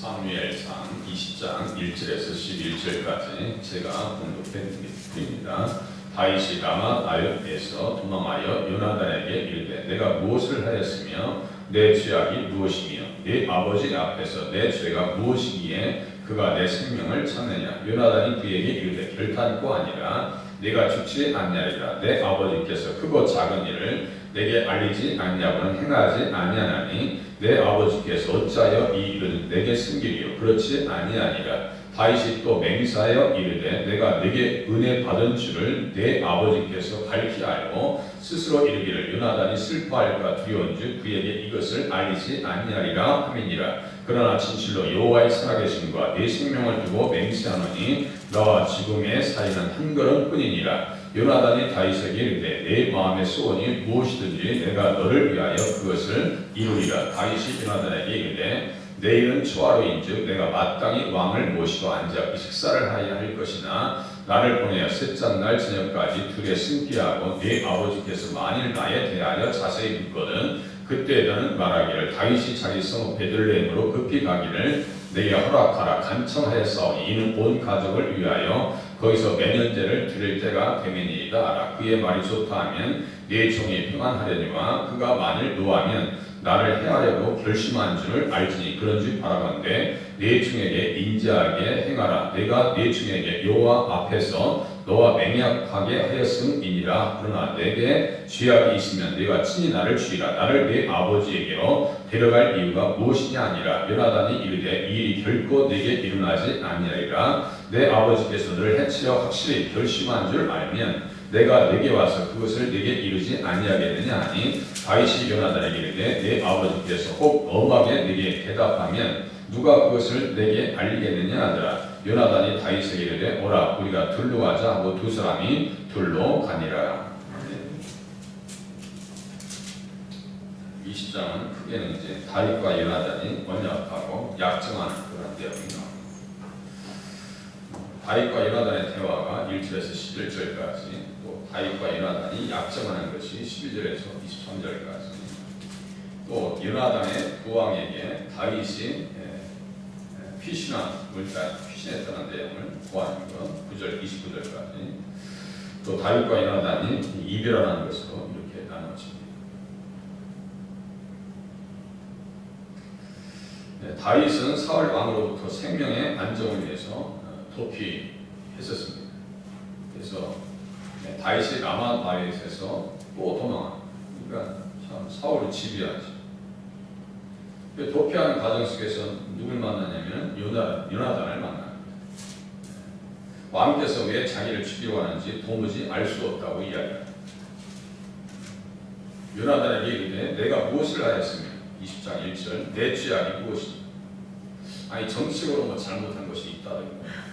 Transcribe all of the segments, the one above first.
사무엘상 20장 1절에서 11절까지 제가 봉독해 드립니다. 다윗이 라마 나옅에서 도망하여 요나단에게 이르되 내가 무엇을 하였으며 내 죄악이 무엇이며 내 아버지 앞에서 내 죄가 무엇이기에 그가 내 생명을 찾느냐. 요나단이 그에게 이르되 결단코 아니라 내가 죽지 아니하리라. 내 아버지께서 크고 작은 일을 내게 알리지 아니하고는 행하지 아니하나니 내 아버지께서 어찌하여 이 일을 내게 숨기리요. 그렇지 아니하니라. 다윗이 또 맹세하여 이르되 내가 내게 은혜 받은 줄을 내 아버지께서 밝히 알고 스스로 이르기를 요나단이 슬퍼할까 두려운즉 그에게 이것을 알리지 아니하리라 함이니라. 그러나 진실로 여호와의 살아계심과 내 생명을 두고 맹세하노니 너와 지금의 사이는 한 걸음뿐이니라. 요나단이 다윗에게 이르되 내 마음의 소원이 무엇이든지 내가 너를 위하여 그것을 이루리라. 다윗이 요나단에게 이르되 내일은 초하루인즉 내가 마땅히 왕을 모시고 앉아 식사를 하여야 할 것이나 나를 보내어 셋째 날 저녁까지 들에 숨기하고 네 아버지께서 만일 나에 대하여 자세히 묻거든 그때 너는 말하기를 다윗이 자기 성 베들레헴으로 급히 가기를 내게 허락하라. 간청하였사오니 이는 온 가족을 위하여 거기서 매년제를 드릴 때가 되매니이다 하라. 그의 말이 좋다 하면 네 종이 평안하려니와 그가 만일 노하면 나를 해하려고 결심한 줄을 알지니 그런즉 바라건대 네 중에게 인자하게 행하라. 내가 네 중에게 여호와 앞에서 너와 맹약하게 하였음이니라. 그러나 내게 죄악이 있으면 네가 친히 나를 죽이라. 나를 네 아버지에게로 데려갈 이유가 무엇이냐 아니라. 요나단이 이르되 이 일이 결코 내게 일어나지 아니하리라. 내 아버지께서 너를 해치려 확실히 결심한 줄 알면 내가 내게 와서 그것을 내게 이루지 아니하겠느냐 하니 다윗이 요나단에게 이르되 내 아버지께서 혹 엄하게 내게 대답하면 누가 그것을 내게 알리겠느냐 하더라. 요나단이 다윗에게 이르되 오라 우리가 둘로 가자 하고 두 사람이 둘로 가니라. 20장은 크게는 이제 다윗과 요나단이 언약하고 약정하는 그런 내용이 나옵니다. 다윗과 요나단의 대화가 1절에서 11절까지 또 다윗과 요나단이 약정하는 것이 12절에서 23절까지 또 요나단의 부왕에게 다윗이 피신했다는 내용을 보아하는 것 9절 29절까지 또 다윗과 요나단이 이별하는 것으로 이렇게 나눠집니다. 다윗은 사울 왕으로부터 생명의 안정을 위해서 도피했었습니다. 그래서 다윗이 라마 나옅에서 또 도망합니다. 그러니까 참 사울을 지배하지. 도피하는 과정 속에서 누굴 만나냐면 요나단을 만납니다. 왕께서 왜 자기를 죽이려고 하는지 도무지 알 수 없다고 이야기합니다. 요나단에게 이르되 내가 무엇을 하였으며 20장 1절 내 죄악이 무엇이냐. 아니 정치적으로 뭐 잘못한 것이 있다든가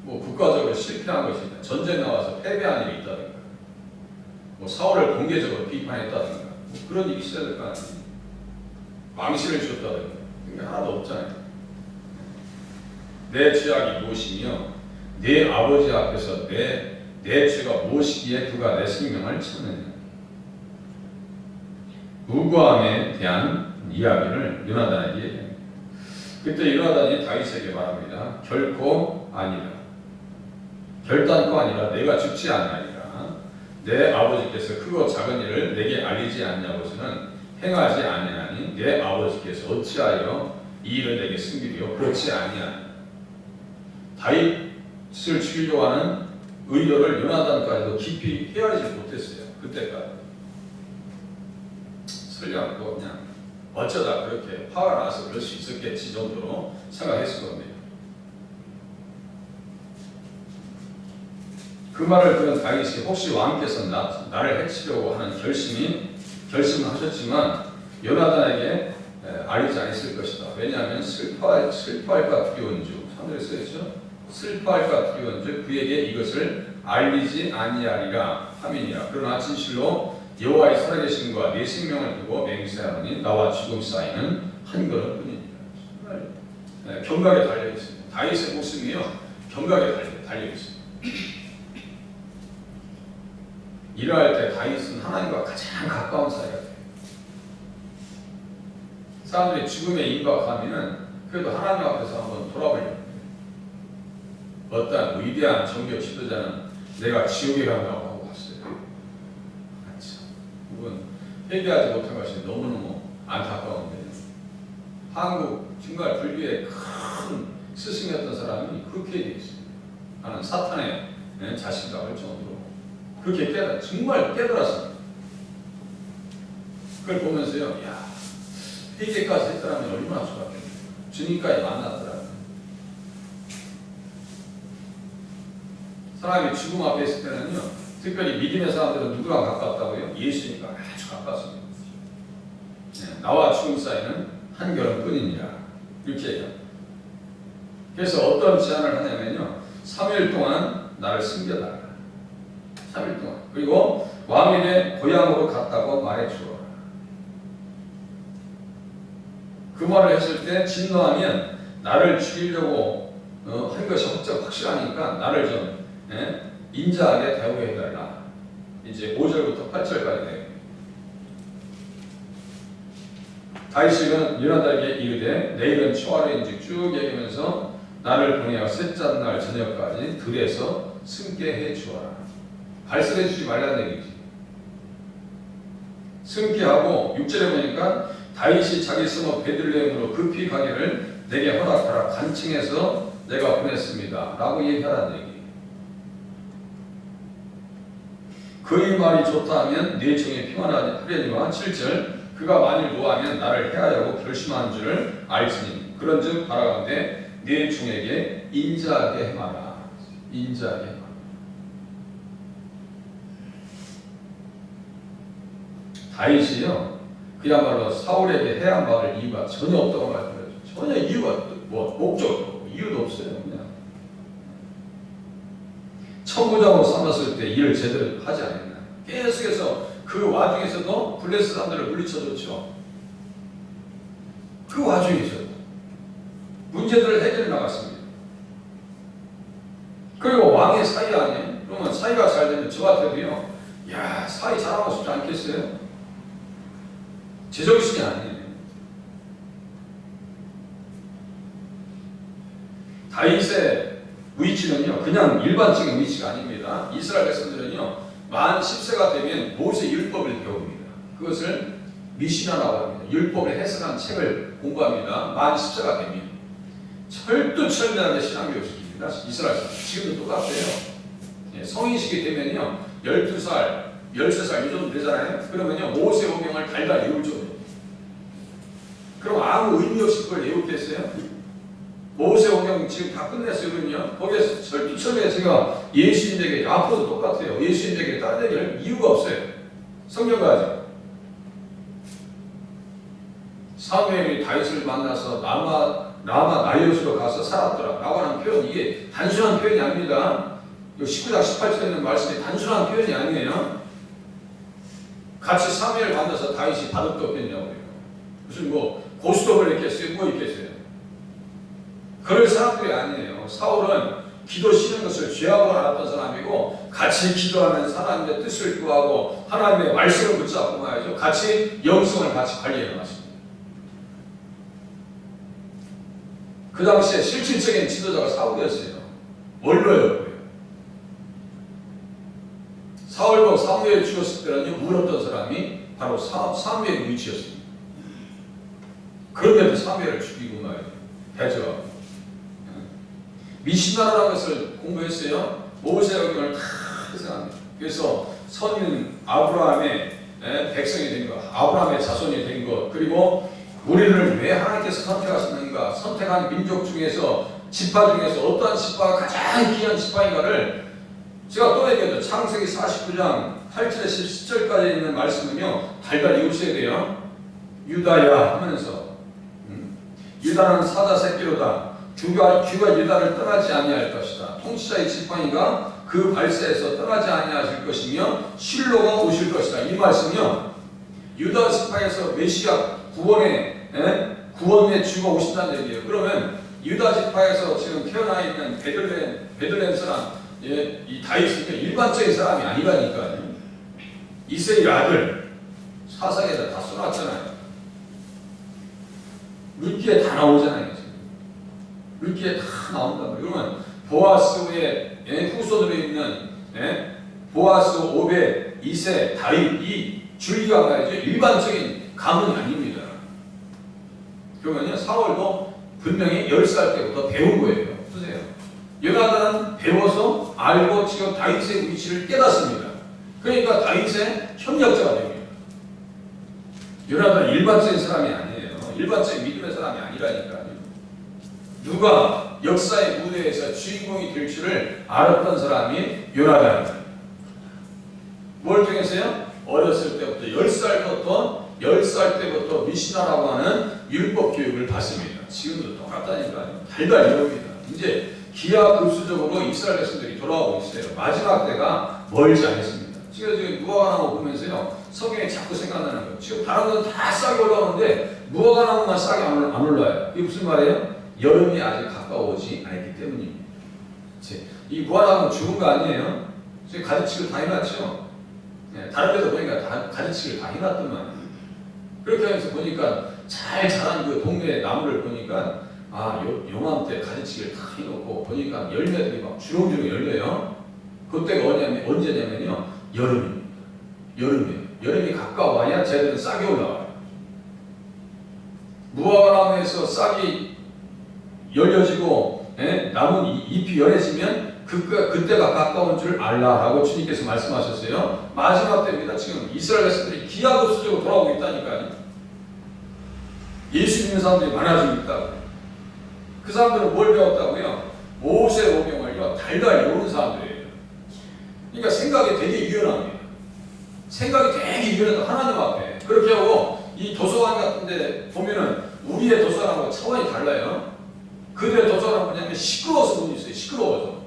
뭐 국가적으로 실패한 것이 있다. 전쟁 나와서 패배한 일이 있다든가 뭐 사울을 공개적으로 비판했다든가 뭐 그런 일이 있어야 될 거 아니에요. 망신을 줬다든가 그게 하나도 없잖아요. 내 죄악이 무엇이며 내 아버지 앞에서 내 죄가 무엇이기에 그가 내 생명을 찾느냐. 무고함에 대한 이야기를 요나단에게 얘기합니다. 그때 요나단이 다윗에게 말합니다. 결코 아니라 결단코 아니라 내가 죽지 아니하리라. 내 아버지께서 크고 작은 일을 내게 알리지 않냐고서는 행하지 아니하니 내 아버지께서 어찌하여 이 일을 내게 숨기리요. 그렇지 아니하니. 다윗을 죽이려고 하는 의도를 요나단까지도 깊이 헤아리지 못했어요. 그때까지. 설령 또 그냥 어쩌다 그렇게 화가 나서 그럴 수 있었겠지 정도로 생각했을 겁니다. 그 말을 들은 다윗이 혹시 왕께서 나를 해치려고 하는 결심을 하셨지만 요나단에게 알리지 않았을 것이다. 왜냐하면 슬퍼할까 두려운 줄 3절에 써있죠. 슬퍼할까 두려운 줄 그에게 이것을 알리지 아니하리라 함이니라. 그러나 진실로 여호와의 살아계심과 네 생명을 두고 맹세하노니 나와 죽음 사이는 한 걸음뿐이니라. 경각에 달려 있습니다. 다윗의 목숨이요 경각에 달려 있습니다. 이러할 때 다윗은 하나님과 가장 가까운 사이가 돼요. 사람들이 죽음에 임박하면은 그래도 하나님 앞에서 한번 돌아보려고. 어떤 위대한 종교 지도자는 내가 지옥에 간다고 하고 갔어요. 참, 그건 회개하지 못한 것이 너무너무 안타까운데, 한국 정말 불교의 큰 스승이었던 사람이 그렇게 얘기했어요. 나는 사탄의 자식이다 할 정도로 그렇게 정말 깨달았습니다. 그걸 보면서요, 야, 회개까지 했더라면 얼마나 좋았겠어요. 주님까지 만났더라면. 사람이 죽음 앞에 있을 때는요, 특별히 믿음의 사람들은 누구랑 가깝다고요? 예수님과 아주 가깝습니다. 네, 나와 죽음 사이는 한 걸음뿐이니라, 이렇게 얘기합니다. 그래서 어떤 제안을 하냐면요, 3일 동안 나를 숨겨달라. 3일 동안. 그리고 왕인의 고향으로 갔다고 말해주어라. 그 말을 했을 때 진노하면 나를 죽이려고 한 것이 확실하니까 나를 좀 인자하게 대우해달라. 이제 5절부터 8절까지 돼요. 다윗이 요나단에게 이르되 내일은 초하루인즉 쭉 얘기하면서 나를 보내어 셋째 날 저녁까지 들에서 숨게 해 주어라. 발설해 주지 말라는 얘기지. 숨게 하고 6절에 보니까 다윗이 자기 성읍 베들레헴으로 급히 가기를 내게 허락하라. 간청해서 내가 보냈습니다. 라고 얘기하라는 얘기. 그의 말이 좋다 하면 네 종이 평안하려니와 7절 그가 만일 노하면 나를 해하려고 결심한 줄을 알지니 그런즉 바라건대 네 종에게 인자하게 해마라. 인자하게 해마라. 다윗이요, 그야말로 사울에게 해야 말을 이유가 전혀 없다고 말씀하죠. 전혀 이유가 목적도 이유도 없어요. 그냥 천부장으로 삼았을 때 일을 제대로 하지 않았나. 계속해서 그 와중에서도 블레스 사람들을 물리쳐줬죠. 그 와중에서도 문제들을 해결해 나갔습니다. 그리고 왕의 사이 아니에요? 그러면 사이가 잘 되면 저 같아도요, 야, 사이 잘하고 싶지 않겠어요? 제정신이 아니에요. 다윗의 위치는요, 그냥 일반적인 위치가 아닙니다. 이스라엘 백성들은요, 만 10세가 되면 모세 율법을 배웁니다. 그것을 미시나라고 합니다. 율법을 해석한 책을 공부합니다. 만 10세가 되면 철두철미하게 신앙교육입니다. 이스라엘 사람 지금도 똑같아요. 성인식이 되면요, 12살, 13살 이 정도 되잖아요. 그러면요, 모세 오경을 달달 외울 정도. 그럼 아무 의미 없이 그걸 외우겠어요? 모세 오경 지금 다 끝냈어요. 그러면요, 거기에서 철두철미에 제가 예수님에게 앞으로도 똑같아요. 예수님에게 다른 얘기를 이유가 없어요. 성경까지. 사무엘이 다윗을 만나서 라마 나이옷으로 가서 살았더라 라고 하는 표현, 이게 단순한 표현이 아닙니다. 19장 18절에 있는 말씀이 단순한 표현이 아니에요. 같이 사무엘 만나서 다윗이 바둑도 뺐냐고요. 무슨 고스톱을 있겠어요? 뭐 있겠어요? 그럴 사람들이 아니에요. 사울은 기도 쉬는 것을 죄하고 알았던 사람이고, 같이 기도하면 하나님의 뜻을 구하고 하나님의 말씀을 붙잡고 말이죠. 같이 영성을 같이 관리해 나갔습니다. 그 당시에 실질적인 지도자가 사울이었어요. 원로였고요. 사울과 사무엘이 죽었을 때는요, 물었던 사람이 바로 사무엘의 위치였습니다. 그런데도 사무엘을 죽이고 말이에요. 대저 미시나라는 것을 공부했어요. 모세오경을 다 해석합니다. 그래서 선인 아브라함의 백성이 된 것, 아브라함의 자손이 된 것, 그리고 우리를 왜 하나님께서 선택하셨는가, 선택한 민족 중에서 지파 중에서 어떠한 지파가 가장 귀한 지파인가를 제가 또 얘기했죠. 창세기 49장 8절에서 10절까지 있는 말씀은요, 달달 읽으셔야 돼요. 유다야 하면서 유다는 사자 새끼로다. 주가 유다를 떠나지 아니할 것이다. 통치자의 지팡이가 그 발세에서 떠나지 아니하실 것이며 실로가 오실 것이다. 이 말씀이요, 유다 지파에서 메시아 구원의 주가 오신다는 얘기예요. 그러면 유다 지파에서 지금 태어나 있는 베들레헴 사람, 이 다윗은 일반적인 사람이 아니라니까요. 이세의 아들 사상에다 다 써놨잖아요. 룻기에 다 나오잖아요. 지금. 룻기에 다 나온단 말이에요. 그러면 보아스의 후손으로 있는 보아스, 오벳, 이세, 다윗 이 줄기가 말이죠. 일반적인 가문이 아닙니다. 그러면요 사울도 분명히 10살 때부터 배운 거예요. 보세요. 요나단은 배워서 알고 지금 다윗의 위치를 깨닫습니다. 그러니까 다윗의 협력자가 됩니다. 요나단은 일반적인 사람이 아니에요. 일반적인 믿음의 사람이 아니라니까요. 누가 역사의 무대에서 주인공이 될 줄을 알았던 사람이 요나단입니다. 뭘 통해서요? 어렸을 때부터 10살 때부터 미시나라고 하는 율법 교육을 받습니다. 지금도 똑같다니까요. 달달 이럽니다. 이제 기하급수적으로 이스라엘 백성들이 돌아오고 있어요. 마지막 때가 멀지 않습니다. 지금 무화과나무 보면서요. 성경에 자꾸 생각나는 거예요. 지금 다른 건 다 싹이 올라오는데 무화과나무만 싹이 안 올라요. 이게 무슨 말이에요? 여름이 아직 가까워오지 않았기 때문입니다. 이 무화과나무는 죽은 거 아니에요? 지금 가지치기를 다 해놨죠? 다른 데서 보니까 다 가지치기를 다 해놨더만. 그렇게 하면서 보니까 잘 자란 그 동네 나무를 보니까 요맘때 가지치기를 다 해놓고 보니까 열매들이 막 주렁주렁 열려요. 그때가 언제냐면요. 여름입니다. 여름이 가까워야 쟤들은 싹이 올라와요. 무화과나무에서 싹이 열려지고 나무 잎이 연해지면 그때가 가까운 줄 알라라고 주님께서 말씀하셨어요. 마지막 때입니다. 지금 이스라엘 백성들이 기하급수적으로 돌아오고 있다니까요. 예수 믿는 사람들이 많아지고 있다고. 그 사람들은 뭘 배웠다고요? 모세 오경을요 달달 외우는 사람들이에요. 그러니까 생각이 되게 유연합니다. 생각이 되게 유연하다 하나님 앞에. 그렇게 하고 이 도서관 같은 데 보면은 우리의 도서관하고 차원이 달라요. 그들의 도서관은 뭐냐면 시끄러워서 문이 있어요. 시끄러워서.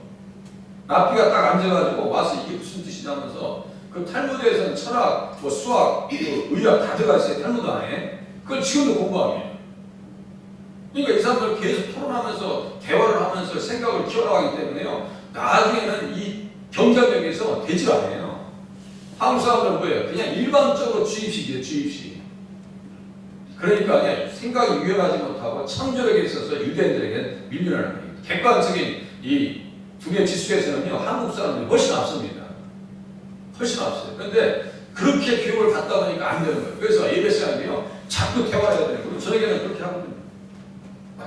랍비가 딱 앉아가지고 와서 이게 무슨 뜻이냐면서 그 탈무드에서는 철학, 수학, 의학 다 들어가 있어요. 탈무드 안에. 그걸 지금도 공부합니다. 그러니까 이 사람들 계속 토론하면서 대화를 하면서 생각을 키워나가기 때문에요. 나중에는 이 경쟁력에서 되질 않아요. 한국 사람들은 뭐예요? 그냥 일반적으로 주입식이에요. 주입식. 그러니까 그냥 생각이 유연하지 못하고 창조력에 있어서 유대인들에게 밀려나는 거예요. 객관적인 이 두 개의 지수에서는요. 한국 사람들이 훨씬 앞섭니다. 훨씬 앞서요. 그런데 그렇게 교육을 받다 보니까 안 되는 거예요. 그래서 예배 시간에요. 자꾸 대화를 해야 돼요. 그리고 저녁에는 그렇게 하거든요.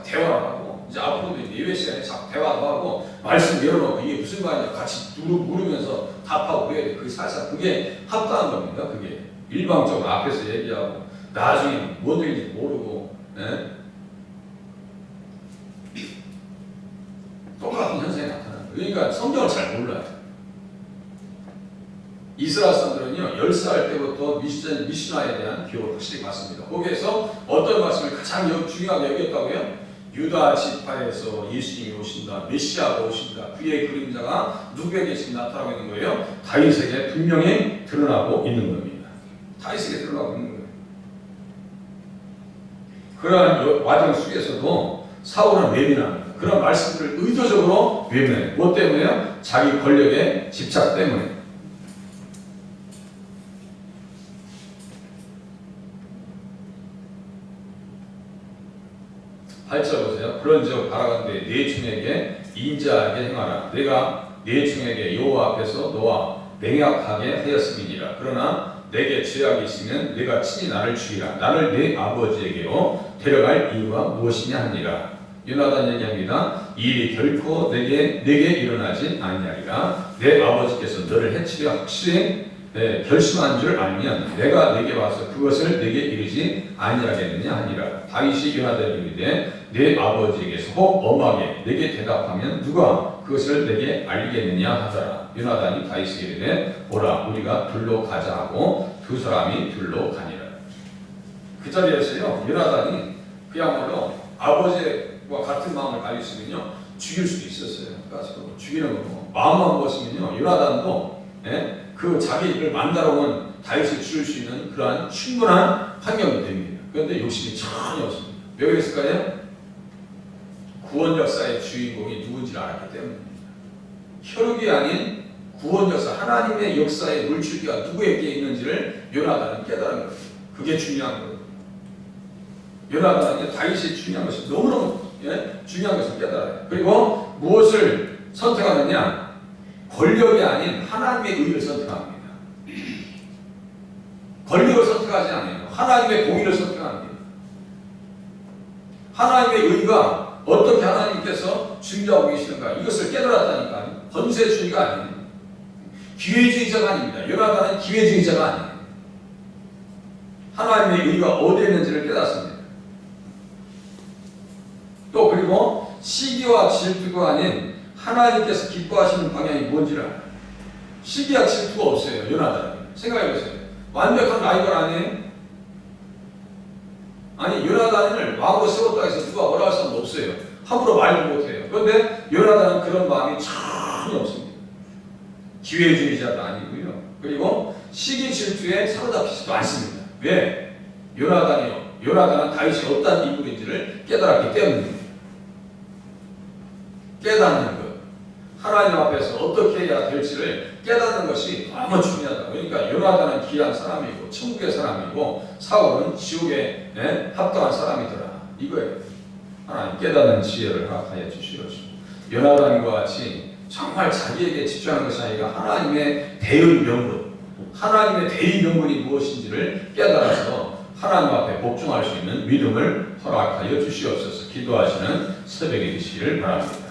대화를 하고 이제 앞으로도 예배 시간에 자꾸 대화도 하고 말씀 열어놓고 이게 무슨 말이냐 같이 물으면서 답하고 그래야 돼. 그게 사실상 그게 합당한 겁니다. 그게 일방적으로 앞에서 얘기하고 나중에 뭔 얘기인지 모르고 똑같은 현상이 나타나는 거예요. 그러니까 성경을 잘 몰라요. 이스라엘 사람들은요 10살 때부터 미시나에 대한 교육을 확실히 받습니다. 거기에서 어떤 말씀을 가장 중요하게 여겼다고요? 유다 지파에서 예수님이 오신다. 메시아가 오신다. 그의 그림자가 누구에게 지금 나타나고 있는 거예요? 다윗에게 분명히 드러나고 있는 겁니다. 다윗에게 드러나고 있는 거예요. 그러한 과정 속에서도 사울은 외면합니다. 그런 말씀들을 의도적으로 외면해요. 뭐 때문에요? 자기 권력의 집착 때문에. 8절 보세요. 그런즉 바라건대 네 중에게 인자하게 행하라. 내가 네 중에게 여호와 앞에서 너와 맹약하게 하였음이니라. 그러나 내게 죄악이 있으면 내가 친히 나를 죽이라. 나를 내 아버지에게로 데려갈 이유가 무엇이냐 하니라. 요나단 얘기합니다. 이 일이 결코 내게 일어나지 아니하리라. 내 아버지께서 너를 해치려 확실히 결심한 줄 알면 내가 내게 와서 그것을 내게 이르지 아니하겠느냐 하니라. 다윗이 요나단에게 이르되 내 아버지에게서 혹 엄하게 내게 대답하면 누가 그것을 내게 알리겠느냐 하더라. 요나단이 다윗에게 이르되 오라 우리가 둘로 가자 하고 두 사람이 둘로 가니라. 그 자리에서요 요나단이 그야말로 아버지와 같은 마음을 가지고 있으면요 죽일 수도 있었어요. 그러니까 죽이는 거고 마음만 먹었으면요 요나단도 그 자기를 만나러 온 다윗을 죽일 수 있는 그러한 충분한 환경이 됩니다. 그런데 욕심이 전혀 없습니다. 왜 그랬을까요? 구원 역사의 주인공이 누군지를 알았기 때문입니다. 혈육이 아닌 구원 역사, 하나님의 역사의 물줄기가 누구에게 있는지를 요나단은 깨달은 거예요. 그게 중요한 거예요. 요나단에게 다윗이 중요한 것이 너무너무 중요한 것을 깨달아요. 그리고 무엇을 선택하느냐? 권력이 아닌 하나님의 의를 선택합니다. 권력을 선택하지 않아요. 하나님의 공의를 선택합니다. 하나님의 의가 어떻게 하나님께서 준비하고 계시는가 이것을 깨달았다니까요. 권세주의가 아니에요. 기회주의자가 아닙니다. 요나단은 기회주의자가 아니에요. 하나님의 의가 어디에 있는지를 깨닫습니다. 또 그리고 시기와 질투가 아닌 하나님께서 기뻐하시는 방향이 뭔지를 알아요. 시기와 질투가 없어요. 요나단은. 생각해보세요. 완벽한 라이벌 아니에요? 아니 요나단을 왕으로 세웠다고 해서 누가 뭐라 할 사람 없어요. 함부로 말도 못해요. 그런데 요나단은 그런 마음이 전혀 없습니다. 기회주의자도 아니고요. 그리고 시기 질투에 사로잡히지도 않습니다. 왜? 요나단은 다윗이 어떤 인물인지를 깨달았기 때문입니다. 깨닫는 것. 하나님 앞에서 어떻게 해야 될지를 깨닫는 것이 너무 중요하다. 그러니까 요나단은 귀한 사람이고 천국의 사람이고 사울은 지옥에 합당한 사람이더라. 이거예요. 하나님 깨닫는 지혜를 허락하여 주시옵소서. 요나단과 같이 정말 자기에게 집중하는 것이 아니라 하나님의 대의 명분, 하나님의 대의 명분이 무엇인지를 깨달아서 하나님 앞에 복종할 수 있는 믿음을 허락하여 주시옵소서. 기도하시는 새벽이 되시기를 바랍니다.